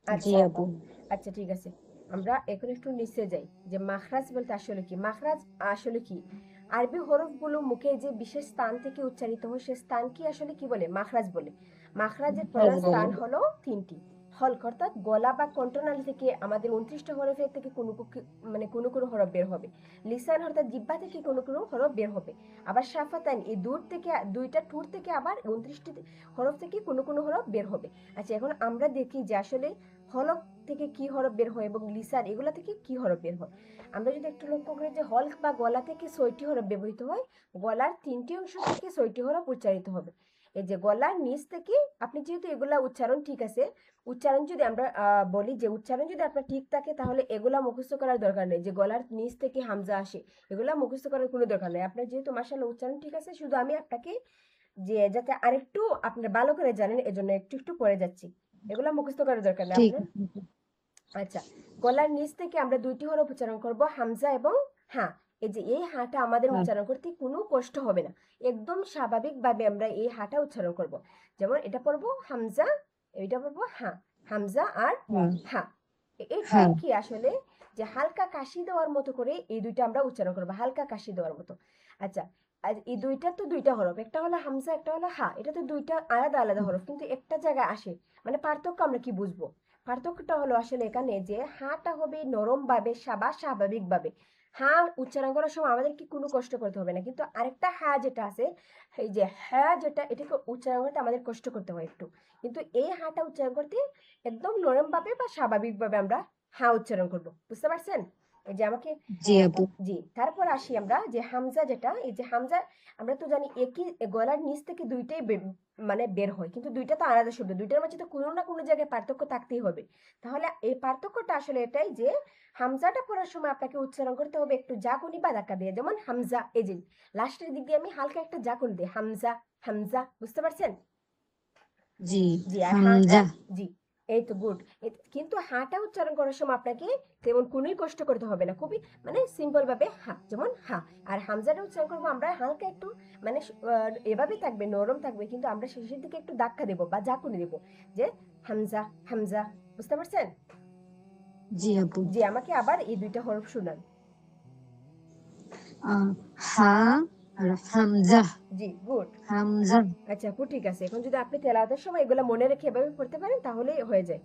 জি আচ্ছা আপু। আচ্ছা ঠিক আছে, আমরা এখন একটু নিচে যাই যে মাখরাজ বলতে আসলে কি। মাখরাজ আসলে কি? আরবি হরফগুলো মুখে যে বিশেষ স্থান থেকে উচ্চারিত হয় সে স্থান কি আসলে কি বলে? মাখরাজ বলে। মাখরাজের প্রধান বলে। স্থান হলো তিনটি। হলক অর্থাৎ গলা বা কণ্ঠনালী থেকে আমাদের 29টা হরফের থেকে মানে কোনো কোনো হরফ বের হবে। লিসান অর্থাৎ জিহ্বা থেকে কোনো কোনো হরফ বের হবে। আবার শাফাতাইন এই দূর থেকে দুইটা ঠোঁট থেকে আবার 29টি হরফ থেকে কোনো কোনো হরফ বের হবে। আচ্ছা এখন আমরা দেখি যে আসলে হলক থেকে কি হরফ বের হয় এবং লিসান এগুলা থেকে কি হরফ বের হয়। আমরা যদি একটু লক্ষ্য করি যে হলক বা গলা থেকে 6টি হরফ ব্যবহৃত হয়, গলার 3টি অংশ থেকে 6টি হরফ উচ্চারিত হবে। এই যে গলার নিচ থেকে, আপনি যেহেতু এগুলা উচ্চারণ ঠিক আছে, উচ্চারণ যদি আমরা বলি যে উচ্চারণ যদি আপনার ঠিক থাকে তাহলে এগুলা মুখস্থ করার দরকার নেই যে গলার নিচ থেকে হামজা আসে, এগুলা মুখস্থ করার কোনো দরকার নেই। আপনার যেহেতু মাশাআল্লাহ উচ্চারণ ঠিক আছে, শুধু আমি আপনাকে যে যাতে আরেকটু আপনারা ভালো করে জানেন এজন্য একটু একটু পড়ে যাচ্ছি, এগুলা মুখস্থ করার দরকার নেই ঠিক আপনার। আছে। আচ্ছা, গলার নিচ থেকে আমরা দুইটি হরফ উচ্চারণ করব, হামজা এবং হা। এই যে এই হাটা আমাদের হ্যাঁ। উচ্চারণ করতে কোনো কষ্ট হবে না, একদম স্বাভাবিকভাবে আমরা এই হাটা উচ্চারণ করব। যেমন এটা পড়বো হামজা, এটা পড়বো হা, হামজা আর হ্যাঁ। হা। এটাই হ্যাঁ। কি আসলে যে হালকা কাশি দেওয়ার মতো করে এই দুইটা আমরা উচ্চারণ করবো, হালকা কাশি দেওয়ার মতো। আচ্ছা, আর এই দুইটা তো দুইটা হরফ, একটা হলো হামজা একটা হলো হা, এটা তো দুইটা আলাদা আলাদা হরফ কিন্তু একটা জায়গায় আসে, মানে পার্থক্য আমরা কি বুঝবো? পার্থক্যটা হলো আসলে এখানে যে হাটা হবে নরম ভাবে বা স্বাভাবিক ভাবে। হা উচ্চারণ করার সময় আমাদের কি কোনো কষ্ট করতে হবে না, কিন্তু আরেকটা হা যেটা আছে, এই যে হ্যাঁ যেটা, এটাকে উচ্চারণ করতে আমাদের কষ্ট করতে হয় একটু। কিন্তু এই হাটা উচ্চারণ করতে একদম নরম ভাবে বা স্বাভাবিক ভাবে আমরা হা উচ্চারণ করব, বুঝতে পারছেন? এই যে আমাকে জি আপু। জি, তারপর আসি আমরা যে হামজা যেটা, এই যে হামজা আমরা তো জানি একই গলার নিচ থেকে দুইটাই মানে বের হয়, কিন্তু দুইটা তো আলাদা শব্দ, দুইটার মাঝে তো কোনো না কোনো জায়গায় পার্থক্য থাকতেই হবে। তাহলে এই পার্থক্যটা আসলে এটাই যে হামজাটা পড়ার সময় আপনাকে উচ্চারণ করতে হবে একটু জাকুনি বা ধাক্কা দিয়ে, যেমন হামজা, এই যে লাস্টের দিক দিয়ে আমি হালকা একটা জাকুনি দিই, হামজা হামজা, বুঝতে পারছেন? জি। জি, আর হাটা, হামজা। জি, এই তো গুড। কিন্তু হাটা উচ্চারণ করার সময় আপনাকে তেমন কোনোই কষ্ট করতে হবে না, খুবই মানে সিম্পল ভাবে হা, যেমন হা। আর হামজাটা উচ্চারণ করবো আমরা হালকা একটু, মানে এভাবে থাকবে, নরম থাকবে, কিন্তু আমরা শেষের দিকে একটু ধাক্কা দেবো বা ঝাঁকুনি দেবো, যে হামজা হামজা, বুঝতে পারছেন? জি আপু। জি, আমাকে আবার এই দুইটা হরফ শুনান। হা আর হামজা। জি, গুড। হামজা। আচ্ছা আপু ঠিক আছে, এখন যদি আপনি তেলাওয়াতের সময় এগুলো মনে রেখে এভাবে পড়তে পারেন তাহলেই হয়ে যায়।